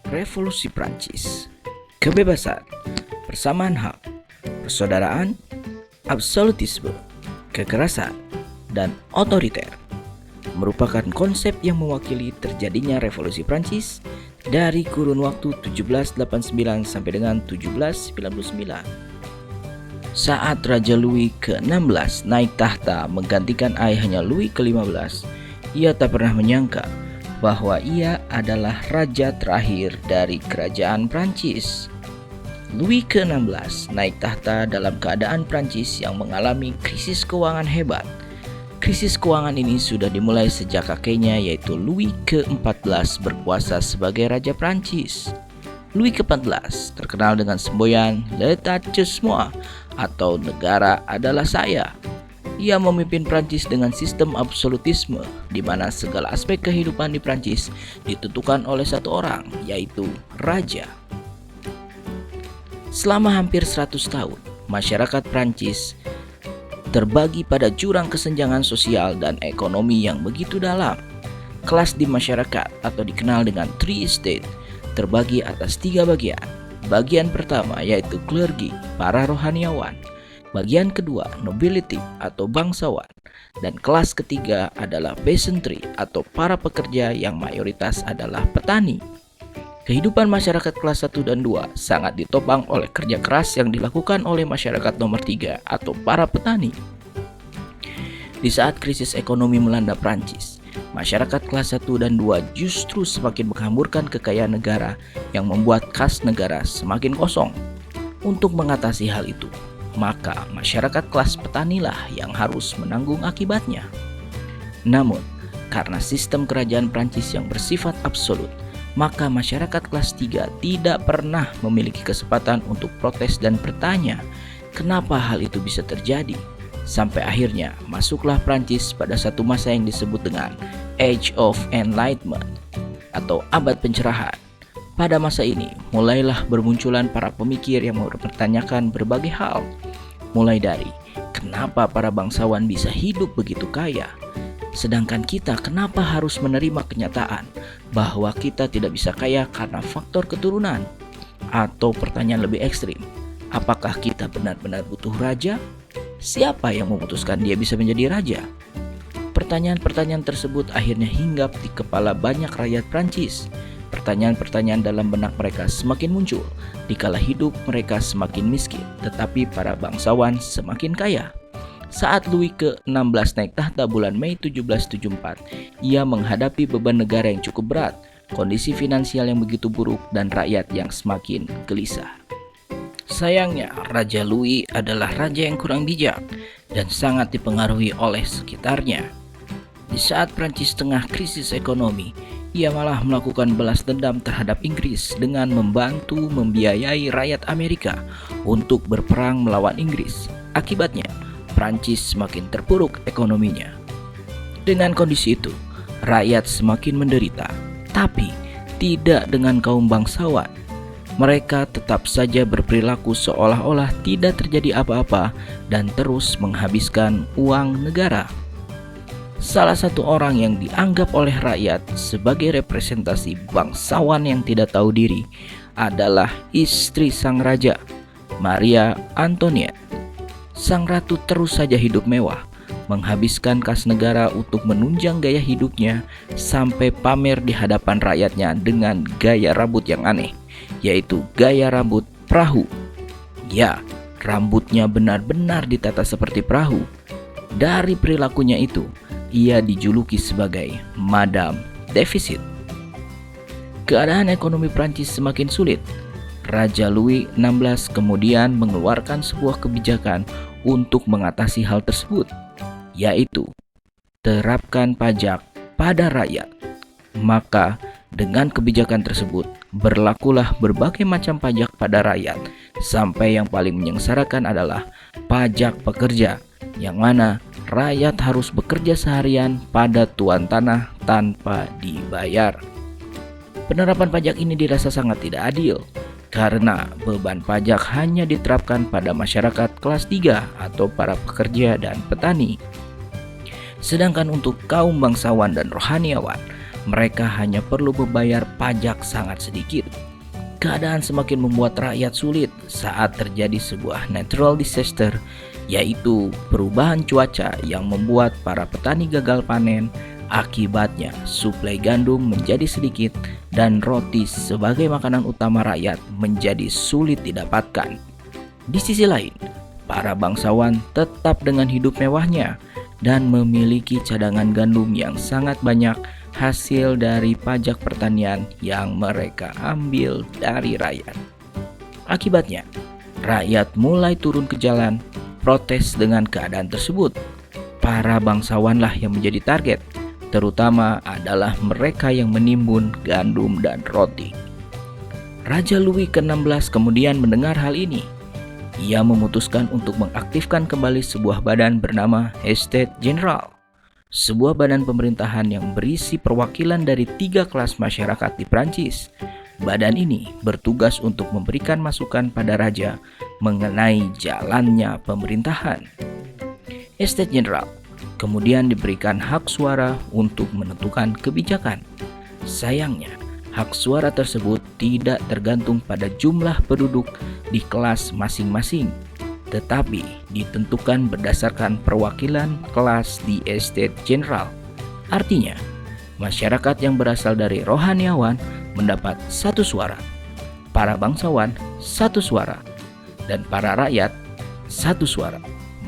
Revolusi Prancis, kebebasan, persamaan hak, persaudaraan, absolutisme, kekerasan, dan otoriter merupakan konsep yang mewakili terjadinya revolusi Prancis dari kurun waktu 1789 sampai dengan 1799. Saat Raja Louis ke-16 naik tahta menggantikan ayahnya Louis ke-15, ia tak pernah menyangka bahwa ia adalah raja terakhir dari kerajaan Prancis. Louis ke-16 naik tahta dalam keadaan Prancis yang mengalami krisis keuangan hebat. Krisis keuangan ini sudah dimulai sejak kakeknya yaitu Louis ke-14 berkuasa sebagai raja Prancis. Louis ke-14 terkenal dengan semboyan L'État c'est moi atau negara adalah saya. Ia memimpin Prancis dengan sistem absolutisme di mana segala aspek kehidupan di Prancis ditentukan oleh satu orang, yaitu raja. Selama hampir 100 tahun, masyarakat Prancis terbagi pada jurang kesenjangan sosial dan ekonomi yang begitu dalam. Kelas di masyarakat atau dikenal dengan three estate terbagi atas 3 bagian. Bagian pertama yaitu clergy, para rohaniawan. Bagian kedua, nobility atau bangsawan, dan kelas ketiga adalah peasantry atau para pekerja yang mayoritas adalah petani. Kehidupan masyarakat kelas 1 dan 2 sangat ditopang oleh kerja keras yang dilakukan oleh masyarakat nomor 3 atau para petani. Di saat krisis ekonomi melanda Prancis, masyarakat kelas 1 dan 2 justru semakin menghamburkan kekayaan negara yang membuat kas negara semakin kosong. Untuk mengatasi hal itu, maka masyarakat kelas petanilah yang harus menanggung akibatnya. Namun, karena sistem kerajaan Prancis yang bersifat absolut, maka masyarakat kelas 3 tidak pernah memiliki kesempatan untuk protes dan bertanya, kenapa hal itu bisa terjadi? Sampai akhirnya masuklah Prancis pada satu masa yang disebut dengan Age of Enlightenment atau abad pencerahan. Pada masa ini, mulailah bermunculan para pemikir yang mempertanyakan berbagai hal. Mulai dari, kenapa para bangsawan bisa hidup begitu kaya? Sedangkan kita kenapa harus menerima kenyataan bahwa kita tidak bisa kaya karena faktor keturunan? Atau pertanyaan lebih ekstrim, apakah kita benar-benar butuh raja? Siapa yang memutuskan dia bisa menjadi raja? Pertanyaan-pertanyaan tersebut akhirnya hinggap di kepala banyak rakyat Prancis. Pertanyaan-pertanyaan dalam benak mereka semakin muncul dikala hidup mereka semakin miskin, tetapi para bangsawan semakin kaya. Saat Louis ke-16 naik tahta bulan Mei 1774, ia menghadapi beban negara yang cukup berat, kondisi finansial yang begitu buruk, dan rakyat yang semakin gelisah. Sayangnya, Raja Louis adalah raja yang kurang bijak dan sangat dipengaruhi oleh sekitarnya. Di saat Prancis tengah krisis ekonomi, ia malah melakukan balas dendam terhadap Inggris dengan membantu membiayai rakyat Amerika untuk berperang melawan Inggris. Akibatnya, Prancis semakin terpuruk ekonominya. Dengan kondisi itu, rakyat semakin menderita, tapi tidak dengan kaum bangsawan. Mereka tetap saja berperilaku seolah-olah tidak terjadi apa-apa dan terus menghabiskan uang negara. Salah satu orang yang dianggap oleh rakyat sebagai representasi bangsawan yang tidak tahu diri adalah istri sang raja, Maria Antoinette. Sang ratu terus saja hidup mewah, menghabiskan kas negara untuk menunjang gaya hidupnya sampai pamer di hadapan rakyatnya dengan gaya rambut yang aneh, yaitu gaya rambut perahu. Ya, rambutnya benar-benar ditata seperti perahu. Dari perilakunya itu, ia dijuluki sebagai Madame Deficit. Keadaan ekonomi Prancis semakin sulit. Raja Louis XVI kemudian mengeluarkan sebuah kebijakan untuk mengatasi hal tersebut, yaitu terapkan pajak pada rakyat. Maka dengan kebijakan tersebut berlakulah berbagai macam pajak pada rakyat, sampai yang paling menyengsarakan adalah pajak pekerja, yang mana rakyat harus bekerja seharian pada tuan tanah tanpa dibayar. Penerapan pajak ini dirasa sangat tidak adil, karena beban pajak hanya diterapkan pada masyarakat kelas 3 atau para pekerja dan petani. Sedangkan untuk kaum bangsawan dan rohaniawan, mereka hanya perlu membayar pajak sangat sedikit. Keadaan semakin membuat rakyat sulit saat terjadi sebuah natural disaster, yaitu perubahan cuaca yang membuat para petani gagal panen. Akibatnya, suplai gandum menjadi sedikit dan roti sebagai makanan utama rakyat menjadi sulit didapatkan. Di sisi lain, para bangsawan tetap dengan hidup mewahnya dan memiliki cadangan gandum yang sangat banyak hasil dari pajak pertanian yang mereka ambil dari rakyat. Akibatnya, rakyat mulai turun ke jalan protes dengan keadaan tersebut. Para bangsawanlah yang menjadi target, terutama adalah mereka yang menimbun gandum dan roti. Raja Louis ke-16 kemudian mendengar hal ini. Ia memutuskan untuk mengaktifkan kembali sebuah badan bernama Estates Generales, sebuah badan pemerintahan yang berisi perwakilan dari 3 kelas masyarakat di Prancis. Badan ini bertugas untuk memberikan masukan pada raja mengenai jalannya pemerintahan. Estates Generales kemudian diberikan hak suara untuk menentukan kebijakan. Sayangnya, hak suara tersebut tidak tergantung pada jumlah penduduk di kelas masing-masing, tetapi ditentukan berdasarkan perwakilan kelas di Estates Generales. Artinya, masyarakat yang berasal dari rohaniawan mendapat 1 suara, para bangsawan 1 suara, dan para rakyat 1 suara.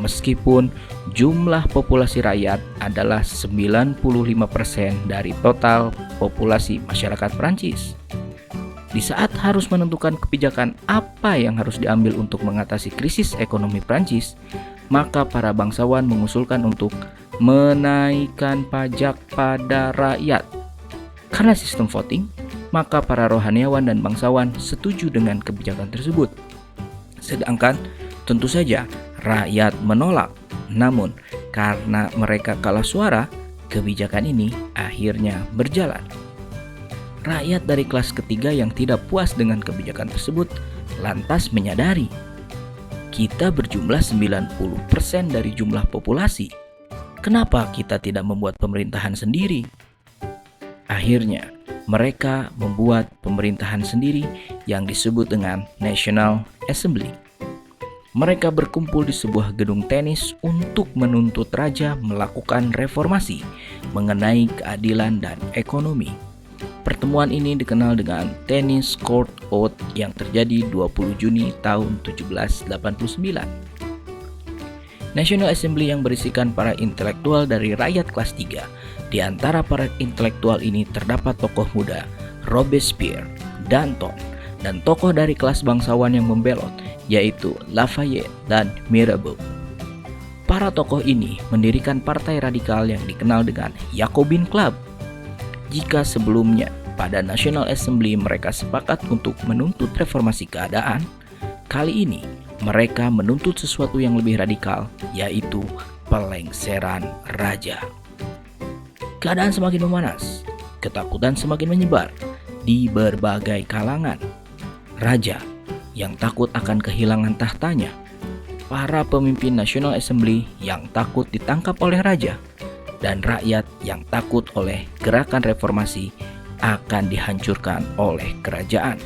Meskipun jumlah populasi rakyat adalah 95% dari total populasi masyarakat Prancis. Di saat harus menentukan kebijakan apa yang harus diambil untuk mengatasi krisis ekonomi Prancis, maka para bangsawan mengusulkan untuk menaikkan pajak pada rakyat. Karena sistem voting, maka para rohaniawan dan bangsawan setuju dengan kebijakan tersebut. Sedangkan tentu saja rakyat menolak. Namun karena mereka kalah suara, kebijakan ini akhirnya berjalan. Rakyat dari kelas ketiga yang tidak puas dengan kebijakan tersebut lantas menyadari kita berjumlah 90% dari jumlah populasi. Kenapa kita tidak membuat pemerintahan sendiri? Akhirnya mereka membuat pemerintahan sendiri yang disebut dengan National Assembly. Mereka berkumpul di sebuah gedung tenis untuk menuntut raja melakukan reformasi mengenai keadilan dan ekonomi. Pertemuan ini dikenal dengan Tennis Court Oath yang terjadi 20 Juni tahun 1789. National Assembly yang berisikan para intelektual dari rakyat kelas 3. Di antara para intelektual ini terdapat tokoh muda Robespierre, Danton, dan tokoh dari kelas bangsawan yang membelot, yaitu Lafayette dan Mirabeau. Para tokoh ini mendirikan partai radikal yang dikenal dengan Jacobin Club. Jika sebelumnya pada National Assembly mereka sepakat untuk menuntut reformasi keadaan, kali ini mereka menuntut sesuatu yang lebih radikal, yaitu pelengseran raja. Keadaan semakin memanas, ketakutan semakin menyebar di berbagai kalangan. Raja yang takut akan kehilangan tahtanya, para pemimpin National Assembly yang takut ditangkap oleh raja, dan rakyat yang takut oleh gerakan reformasi akan dihancurkan oleh kerajaan.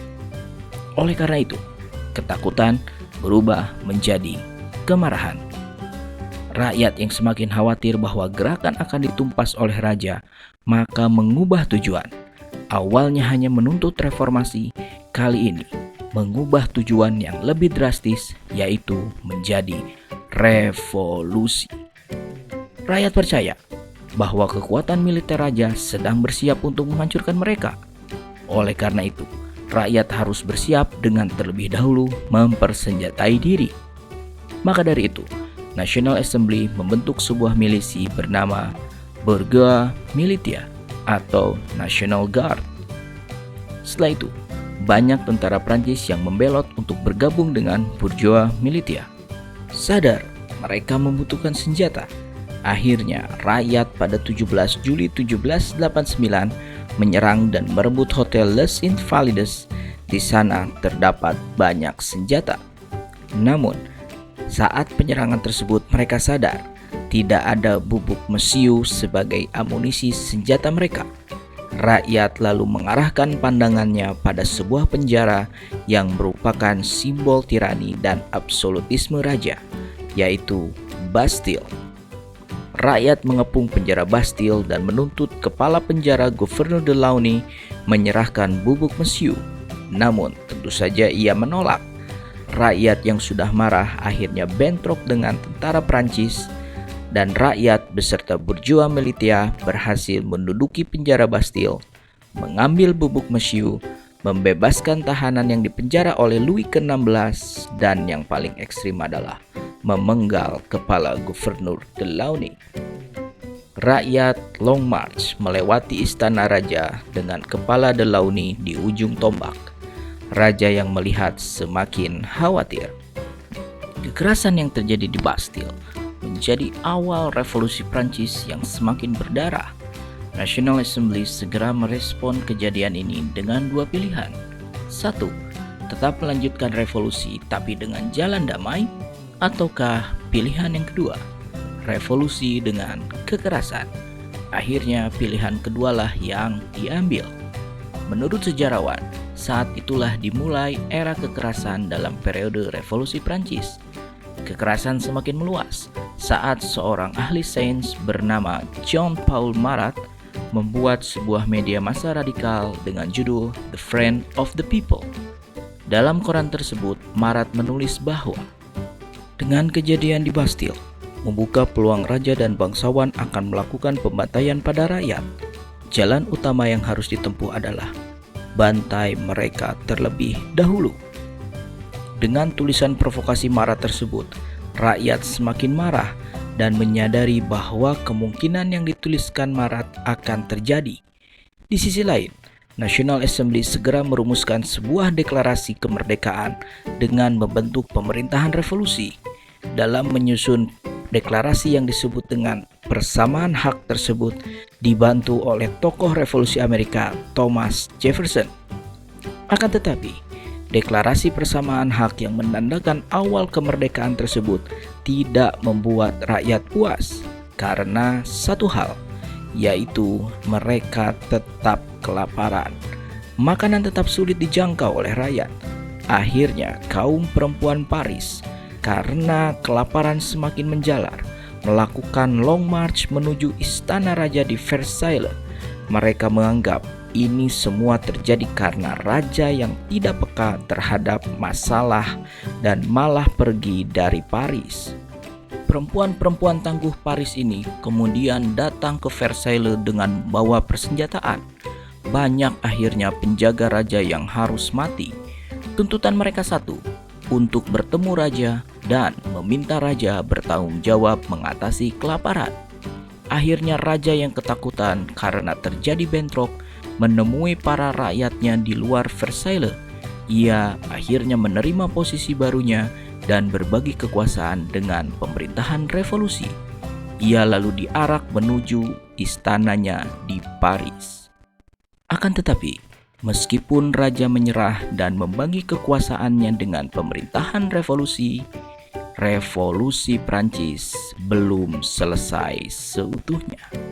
Oleh karena itu, ketakutan berubah menjadi kemarahan. Rakyat yang semakin khawatir bahwa gerakan akan ditumpas oleh raja, maka mengubah tujuan. Awalnya hanya menuntut reformasi, kali ini mengubah tujuan yang lebih drastis, yaitu menjadi revolusi. Rakyat percaya bahwa kekuatan militer raja sedang bersiap untuk menghancurkan mereka. Oleh karena itu, rakyat harus bersiap dengan terlebih dahulu mempersenjatai diri. Maka dari itu, National Assembly membentuk sebuah milisi bernama Bourgeois Militia atau National Guard. Setelah itu, banyak tentara Prancis yang membelot untuk bergabung dengan Bourgeois Militia. Sadar mereka membutuhkan senjata. Akhirnya, rakyat pada 17 Juli 1789 menyerang dan merebut Hotel Les Invalides. Di sana terdapat banyak senjata. Namun, saat penyerangan tersebut mereka sadar tidak ada bubuk mesiu sebagai amunisi senjata mereka. Rakyat lalu mengarahkan pandangannya pada sebuah penjara yang merupakan simbol tirani dan absolutisme raja, yaitu Bastille. Rakyat mengepung penjara Bastille dan menuntut kepala penjara Gubernur Delaunay menyerahkan bubuk mesiu. Namun tentu saja ia menolak. Rakyat yang sudah marah akhirnya bentrok dengan tentara Prancis, dan rakyat beserta bourgeois militia berhasil menduduki penjara Bastille, mengambil bubuk mesiu, membebaskan tahanan yang dipenjara oleh Louis ke-16, dan yang paling ekstrim adalah memenggal kepala Gubernur Delaunay. Rakyat Long March melewati istana raja dengan kepala Delaunay di ujung tombak. Raja yang melihat semakin khawatir. Kekerasan yang terjadi di Bastille menjadi awal revolusi Prancis yang semakin berdarah. National Assembly segera merespon kejadian ini dengan dua pilihan. Satu, tetap melanjutkan revolusi tapi dengan jalan damai, ataukah pilihan yang kedua, revolusi dengan kekerasan. Akhirnya pilihan kedualah yang diambil. Menurut sejarawan, saat itulah dimulai era kekerasan dalam periode revolusi Prancis. Kekerasan semakin meluas saat seorang ahli sains bernama Jean-Paul Marat membuat sebuah media massa radikal dengan judul The Friend of the People. Dalam koran tersebut, Marat menulis bahwa dengan kejadian di Bastille, membuka peluang raja dan bangsawan akan melakukan pembantaian pada rakyat. Jalan utama yang harus ditempuh adalah bantai mereka terlebih dahulu. Dengan tulisan provokasi Marat tersebut, rakyat semakin marah dan menyadari bahwa kemungkinan yang dituliskan Marat akan terjadi. Di sisi lain, National Assembly segera merumuskan sebuah deklarasi kemerdekaan dengan membentuk pemerintahan revolusi. Dalam menyusun deklarasi yang disebut dengan persamaan hak tersebut dibantu oleh tokoh revolusi Amerika Thomas Jefferson. Akan tetapi, deklarasi persamaan hak yang menandakan awal kemerdekaan tersebut tidak membuat rakyat puas karena satu hal, yaitu mereka tetap kelaparan. Makanan tetap sulit dijangkau oleh rakyat. Akhirnya kaum perempuan Paris karena kelaparan semakin menjalar melakukan long march menuju istana raja di Versailles. Mereka menganggap ini semua terjadi karena raja yang tidak peka terhadap masalah dan malah pergi dari Paris. Perempuan-perempuan tangguh Paris ini kemudian datang ke Versailles dengan membawa persenjataan. Banyak akhirnya penjaga raja yang harus mati. Tuntutan mereka satu, untuk bertemu raja dan meminta raja bertanggung jawab mengatasi kelaparan. Akhirnya raja yang ketakutan karena terjadi bentrok menemui para rakyatnya di luar Versailles. Ia akhirnya menerima posisi barunya dan berbagi kekuasaan dengan pemerintahan revolusi. Ia lalu diarak menuju istananya di Paris. Akan tetapi, meskipun raja menyerah dan membagi kekuasaannya dengan pemerintahan revolusi, revolusi Prancis belum selesai seutuhnya.